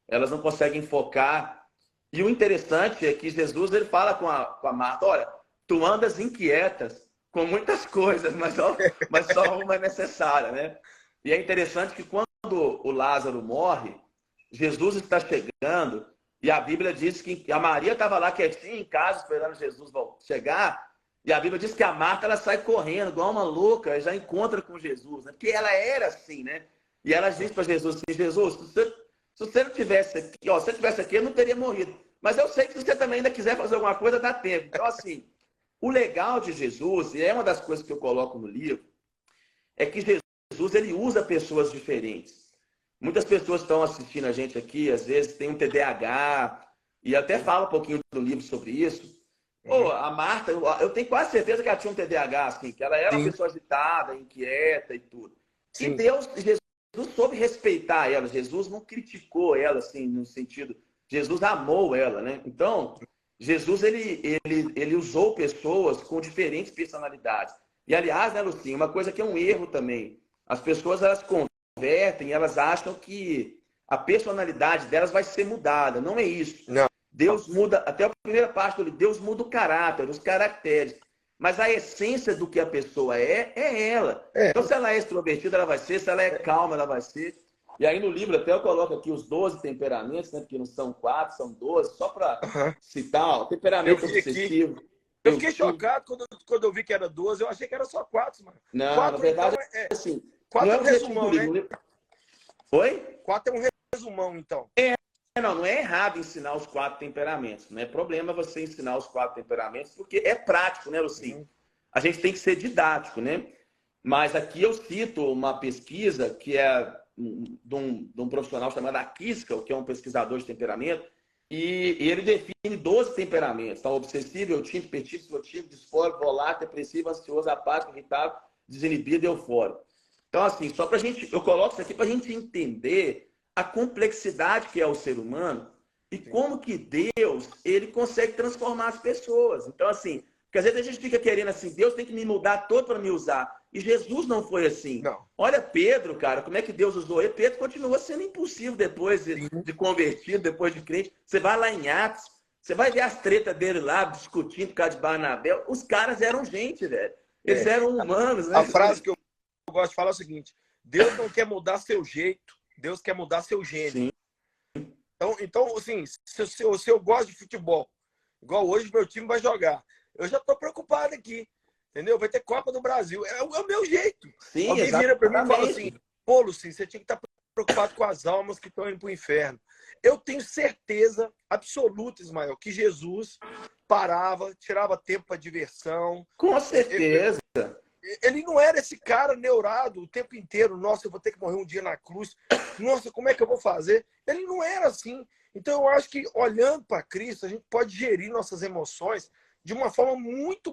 Elas não conseguem focar. E o interessante é que Jesus ele fala com a Marta, olha, tu andas inquietas com muitas coisas, mas só uma é necessária, né? E é interessante que quando o Lázaro morre, Jesus está chegando e a Bíblia diz que a Maria estava lá quietinha em casa esperando Jesus chegar. E a Bíblia diz que a Marta ela sai correndo, igual uma louca, já encontra com Jesus, né? Porque ela era assim, né? E ela diz para Jesus assim, Jesus, se você não tivesse aqui, ó, se você tivesse aqui, eu não teria morrido. Mas eu sei que se você também ainda quiser fazer alguma coisa, dá tempo. Então, assim, o legal de Jesus, e é uma das coisas que eu coloco no livro, é que Jesus ele usa pessoas diferentes. Muitas pessoas estão assistindo a gente aqui, às vezes tem um TDAH, e até fala um pouquinho do livro sobre isso. Pô, a Marta, eu tenho quase certeza que ela tinha um TDAH, assim, que ela era uma Sim. pessoa agitada, inquieta e tudo. E Sim. Jesus soube respeitar ela, Jesus não criticou ela, assim, no sentido, Jesus amou ela, né? Então, Jesus, ele usou pessoas com diferentes personalidades. E, aliás, né, Lucinha, uma coisa que é um erro também, as pessoas, elas convertem, elas acham que a personalidade delas vai ser mudada, não é isso. Não. Deus muda, até a primeira parte do livro, Deus muda o caráter, os caracteres. Mas a essência do que a pessoa é ela. É. Então, se ela é extrovertida, ela vai ser. Se ela é calma, ela vai ser. E aí no livro até eu coloco aqui os 12 temperamentos, né? Porque não são 4, são 12, só para citar. Ó, temperamento obsessivo. Eu fiquei chocado quando eu vi que era 12. Eu achei que era só 4, mano. Não, 4, na verdade, então, assim... 4 não é um resumão, né? Oi? 4 é um resumão, então. Não é errado ensinar os 4 temperamentos. Não é problema você ensinar os 4 temperamentos, porque é prático, né, Lucinho? A gente tem que ser didático, né? Mas aqui eu cito uma pesquisa que é de um profissional chamado Akiskal, que é um pesquisador de temperamento, e ele define 12 temperamentos. Tá? Obsessivo, eutímico, hipertímico, extrotímico, disfórico, volátil, depressivo, ansioso, apático, irritável, desinibido e eufórico. Então, assim, só pra gente, eu coloco isso aqui para a gente entender a complexidade que é o ser humano e como que Deus, ele consegue transformar as pessoas. Então, assim, porque às vezes a gente fica querendo assim, Deus tem que me mudar todo para me usar. E Jesus não foi assim. Não. Olha Pedro, cara, como é que Deus usou ele? Pedro continua sendo impulsivo depois de convertido, depois de crente. Você vai lá em Atos, você vai ver as tretas dele lá, discutindo por causa de Barnabé. Os caras eram gente, velho. Eles eram humanos, né? A frase que eu gosto de falar é o seguinte: Deus não quer mudar seu jeito, Deus quer mudar seu gênio. Então assim, se eu gosto de futebol, igual hoje meu time vai jogar, eu já estou preocupado aqui, entendeu? Vai ter Copa do Brasil, é o meu jeito. Sim, alguém vira para mim e fala assim: pô, Lucinho, você tinha que estar preocupado com as almas que estão indo para o inferno. Eu tenho certeza absoluta, Ismael, que Jesus parava, tirava tempo para diversão. Com certeza. Ele não era esse cara neurado o tempo inteiro. Nossa, eu vou ter que morrer um dia na cruz. Nossa, como é que eu vou fazer? Ele não era assim. Então, eu acho que, olhando para Cristo, a gente pode gerir nossas emoções de uma forma muito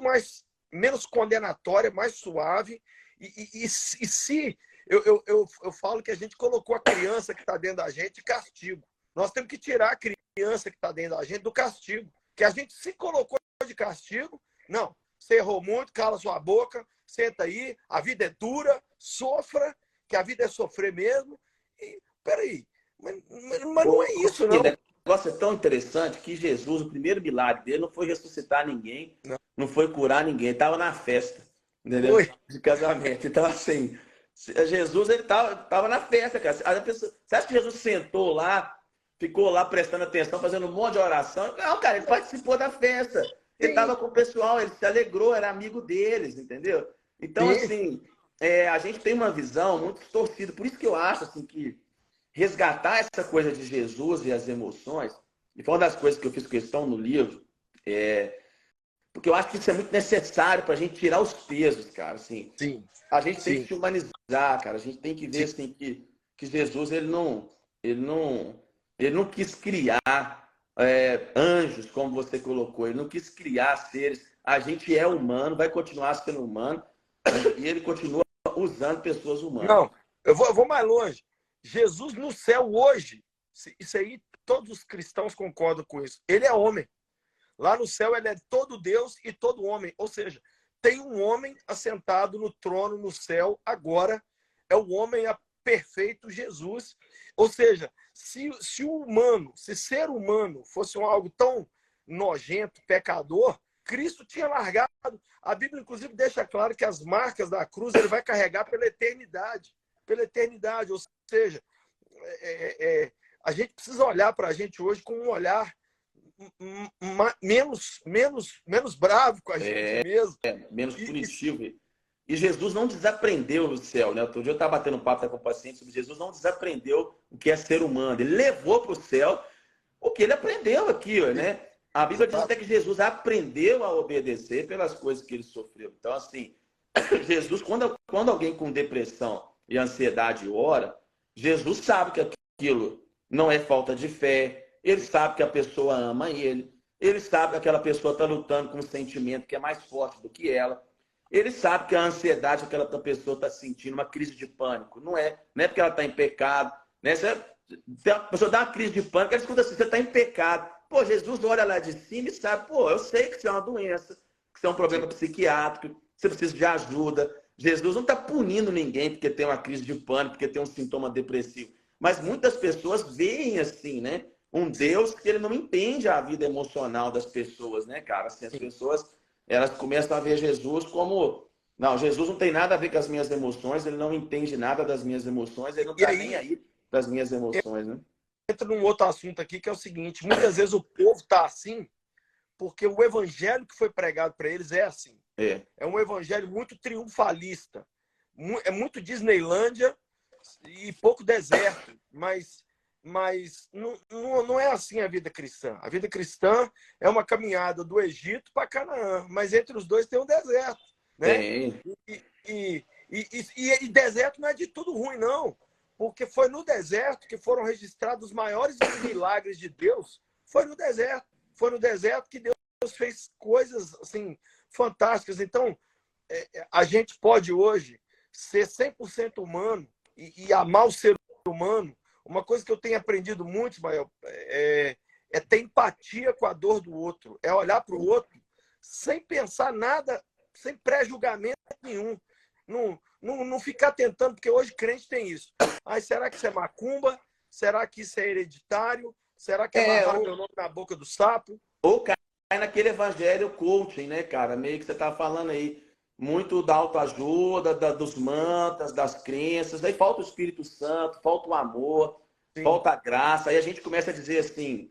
menos condenatória, mais suave. E se... Eu falo que a gente colocou a criança que está dentro da gente de castigo. Nós temos que tirar a criança que está dentro da gente do castigo. Que a gente se colocou de castigo. Não, você errou muito, cala sua boca, senta aí, a vida é dura, sofra, que a vida é sofrer mesmo. E, peraí, mas não é isso, não. O negócio é tão interessante que Jesus, o primeiro milagre dele não foi ressuscitar ninguém, não foi curar ninguém, ele estava na festa, entendeu? De casamento. Então, assim, Jesus, ele estava na festa, cara. Você acha que Jesus sentou lá, ficou lá prestando atenção, fazendo um monte de oração? Não, cara, ele participou da festa. Ele estava com o pessoal, ele se alegrou, era amigo deles, entendeu? Então, assim, a gente tem uma visão muito distorcida. Por isso que eu acho assim, que resgatar essa coisa de Jesus e as emoções, e foi uma das coisas que eu fiz questão no livro, porque eu acho que isso é muito necessário para a gente tirar os pesos, cara. Assim, a gente tem que se humanizar, cara. A gente tem que ver assim, que Jesus ele não quis criar anjos, como você colocou. Ele não quis criar seres. A gente é humano, vai continuar sendo humano, e ele continua usando pessoas humanas. Não, eu vou mais longe. Jesus no céu hoje, isso aí todos os cristãos concordam com isso. Ele é homem. Lá no céu ele é todo Deus e todo homem. Ou seja, tem um homem assentado no trono no céu agora. É o homem perfeito Jesus. Ou seja, se ser humano fosse algo tão nojento, pecador, Cristo tinha largado. A Bíblia, inclusive, deixa claro que as marcas da cruz ele vai carregar pela eternidade. Pela eternidade. Ou seja, a gente precisa olhar para a gente hoje com um olhar menos bravo com a gente mesmo. Menos punitivo. E Jesus não desaprendeu no céu, né? Outro dia eu estava batendo um papo com o paciente sobre Jesus, não desaprendeu o que é ser humano. Ele levou para o céu o que ele aprendeu aqui, né? A Bíblia diz até que Jesus aprendeu a obedecer pelas coisas que ele sofreu. Então, assim, Jesus, quando alguém com depressão e ansiedade ora, Jesus sabe que aquilo não é falta de fé, ele sabe que a pessoa ama ele sabe que aquela pessoa está lutando com um sentimento que é mais forte do que ela, ele sabe que a ansiedade que aquela pessoa está sentindo, uma crise de pânico, não é porque ela está em pecado, né? A pessoa dá uma crise de pânico, ela escuta assim, você está em pecado. Pô, Jesus olha lá de cima e sabe, pô, eu sei que isso é uma doença, que isso é um problema psiquiátrico, você precisa de ajuda. Jesus não está punindo ninguém porque tem uma crise de pânico, porque tem um sintoma depressivo. Mas muitas pessoas veem assim, né? Um Deus que ele não entende a vida emocional das pessoas, né, cara? Assim, as pessoas, elas começam a ver Jesus como... Não, Jesus não tem nada a ver com as minhas emoções, ele não entende nada das minhas emoções, ele não está nem aí das minhas emoções, né? Entra num outro assunto aqui, que é o seguinte, muitas vezes o povo está assim porque o evangelho que foi pregado para eles é assim. É um evangelho muito triunfalista. É muito Disneylândia e pouco deserto. Mas não é assim a vida cristã. A vida cristã é uma caminhada do Egito para Canaã. Mas entre os dois tem um deserto. Né? E deserto não é de tudo ruim, não. Porque foi no deserto que foram registrados os maiores milagres de Deus. Foi no deserto. Foi no deserto que Deus fez coisas assim fantásticas. Então, a gente pode hoje ser 100% humano e amar o ser humano. Uma coisa que eu tenho aprendido muito, Ismael, é ter empatia com a dor do outro. É olhar para o outro sem pensar nada, sem pré-julgamento nenhum. Não ficar tentando, porque hoje crente tem isso. Será que isso é macumba? Será que isso é hereditário? Será que amarraram meu nome na boca do sapo? Ou cai naquele evangelho coaching, né, cara? Meio que você tá falando aí, muito da autoajuda, dos mantras, das crenças. Aí falta o Espírito Santo, falta o amor, falta a graça. Aí a gente começa a dizer assim,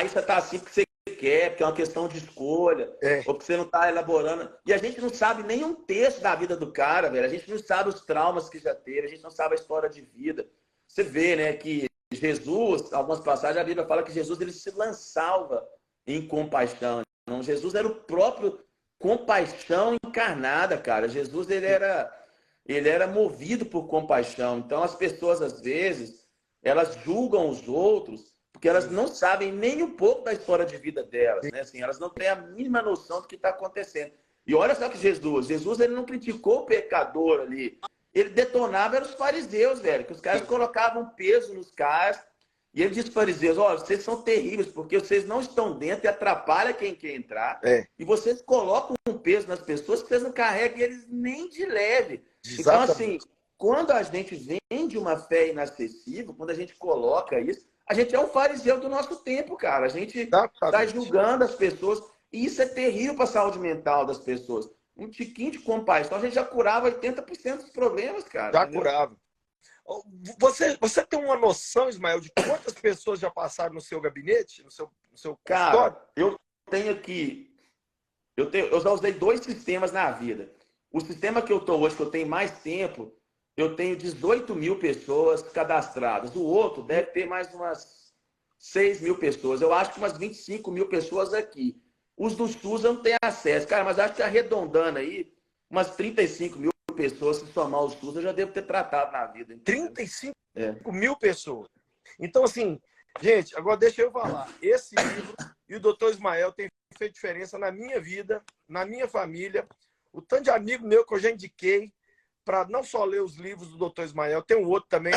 você tá assim porque você quer, porque é uma questão de escolha, ou porque você não tá elaborando. E a gente não sabe nem um terço da vida do cara, velho. A gente não sabe os traumas que já teve, a gente não sabe a história de vida. Você vê, né, que Jesus, algumas passagens, a Bíblia fala que Jesus ele se lançava em compaixão. Então, Jesus era o próprio compaixão encarnada, cara. Jesus ele era movido por compaixão. Então as pessoas às vezes elas julgam os outros porque elas não sabem nem um pouco da história de vida delas, né? Assim, elas não têm a mínima noção do que está acontecendo. E olha só que Jesus ele não criticou o pecador ali. Ele detonava os fariseus, velho, que os caras colocavam peso nos caras. E ele disse para os fariseus, vocês são terríveis, porque vocês não estão dentro e atrapalham quem quer entrar. E vocês colocam um peso nas pessoas que vocês não carregam eles nem de leve. Exatamente. Então, assim, quando a gente vende uma fé inacessível, quando a gente coloca isso, a gente é um fariseu do nosso tempo, cara. A gente está julgando as pessoas. E isso é terrível para a saúde mental das pessoas. Um tiquinho de compaixão, a gente já curava 80% dos problemas, cara. Já curava. Você tem uma noção, Ismael, de quantas pessoas já passaram no seu gabinete, no seu cara, consultório? Eu tenho aqui... Eu já usei 2 sistemas na vida. O sistema que eu estou hoje, que eu tenho mais tempo, eu tenho 18 mil pessoas cadastradas. O outro deve ter mais umas 6 mil pessoas. Eu acho que umas 25 mil pessoas aqui. Os do SUS eu não tenho acesso. Cara, mas acho que arredondando aí, umas 35 mil pessoas, se somar os SUS, eu já devo ter tratado na vida. Entendeu? 35 mil pessoas. Então, assim, gente, agora deixa eu falar. Esse livro e o Dr. Ismael tem feito diferença na minha vida, na minha família. O tanto de amigo meu que eu já indiquei para não só ler os livros do Dr. Ismael, tem um outro também,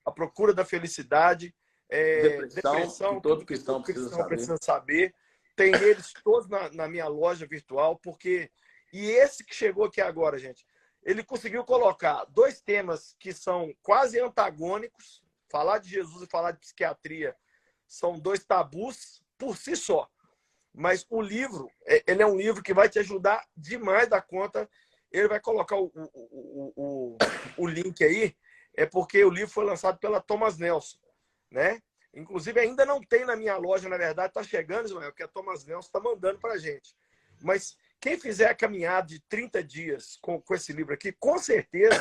A Procura da Felicidade, depressão que todo cristão precisa saber. tem eles todos na minha loja virtual, porque... E esse que chegou aqui agora, gente, ele conseguiu colocar dois temas que são quase antagônicos. Falar de Jesus e falar de psiquiatria são dois tabus por si só. Mas o livro, ele é um livro que vai te ajudar demais da conta. Ele vai colocar o link aí, é porque o livro foi lançado pela Thomas Nelson, né? Inclusive, ainda não tem na minha loja, na verdade, está chegando, Ismael, que a Thomas Nelson está mandando para a gente. Mas quem fizer a caminhada de 30 dias com esse livro aqui, com certeza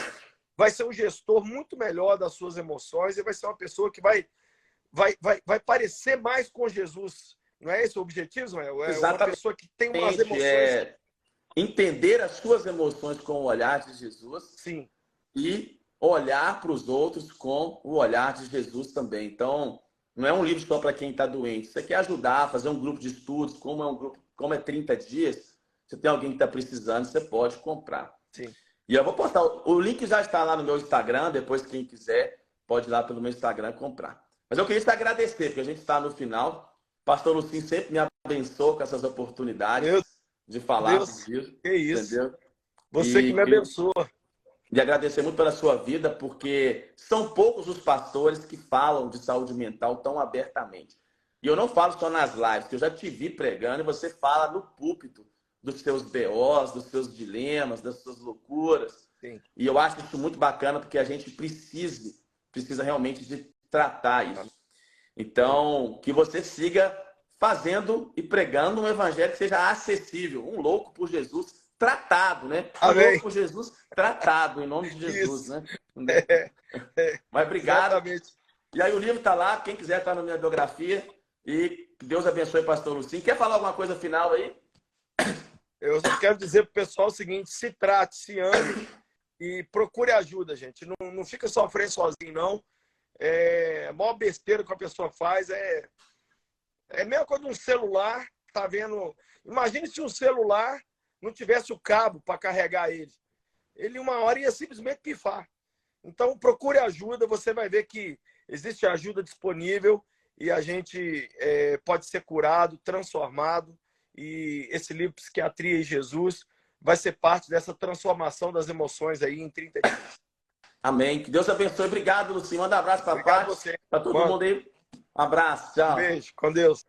vai ser um gestor muito melhor das suas emoções e vai ser uma pessoa que vai parecer mais com Jesus. Não é esse o objetivo, Ismael? É uma pessoa que tem umas emoções... Entender as suas emoções com o olhar de Jesus. Sim. E olhar para os outros com o olhar de Jesus também. Então, não é um livro só para quem está doente. Você quer ajudar, fazer um grupo de estudos, como é 30 dias, você tem alguém que está precisando, você pode comprar. Sim. E eu vou postar, o link já está lá no meu Instagram, depois quem quiser pode ir lá pelo meu Instagram comprar. Mas eu queria te agradecer, porque a gente está no final. Pastor Lucim sempre me abençoa com essas oportunidades de falar disso. Que isso. Entendeu? Você que me abençoa. E agradecer muito pela sua vida, porque são poucos os pastores que falam de saúde mental tão abertamente. E eu não falo só nas lives, que eu já te vi pregando e você fala no púlpito dos seus BOs, dos seus dilemas, das suas loucuras. Sim. E eu acho isso muito bacana, porque a gente precisa realmente de tratar isso. Então, que você siga fazendo e pregando um evangelho que seja acessível. Um louco por Jesus tratado, né? Amém. Um louco por Jesus tratado, em nome de Jesus, isso. Né? Mas obrigado. Exatamente. E aí o livro está lá, quem quiser está na minha biografia. E que Deus abençoe o pastor Lucim. Quer falar alguma coisa final aí? Eu só quero dizer para o pessoal o seguinte: se trate, se ame e procure ajuda, gente. Não fica sofrendo sozinho, não. A maior besteira que a pessoa faz é a mesma coisa de um celular, tá vendo? Imagine se um celular não tivesse o cabo para carregar ele. Ele, uma hora, ia simplesmente pifar. Então, procure ajuda, você vai ver que existe ajuda disponível e a gente pode ser curado, transformado. E esse livro, Psiquiatria e Jesus, vai ser parte dessa transformação das emoções aí em 30 dias. Amém. Que Deus abençoe. Obrigado, Lucinho. Manda um abraço para Obrigado a você. Para todo mundo aí. Um abraço. Tchau. Um beijo. Com Deus.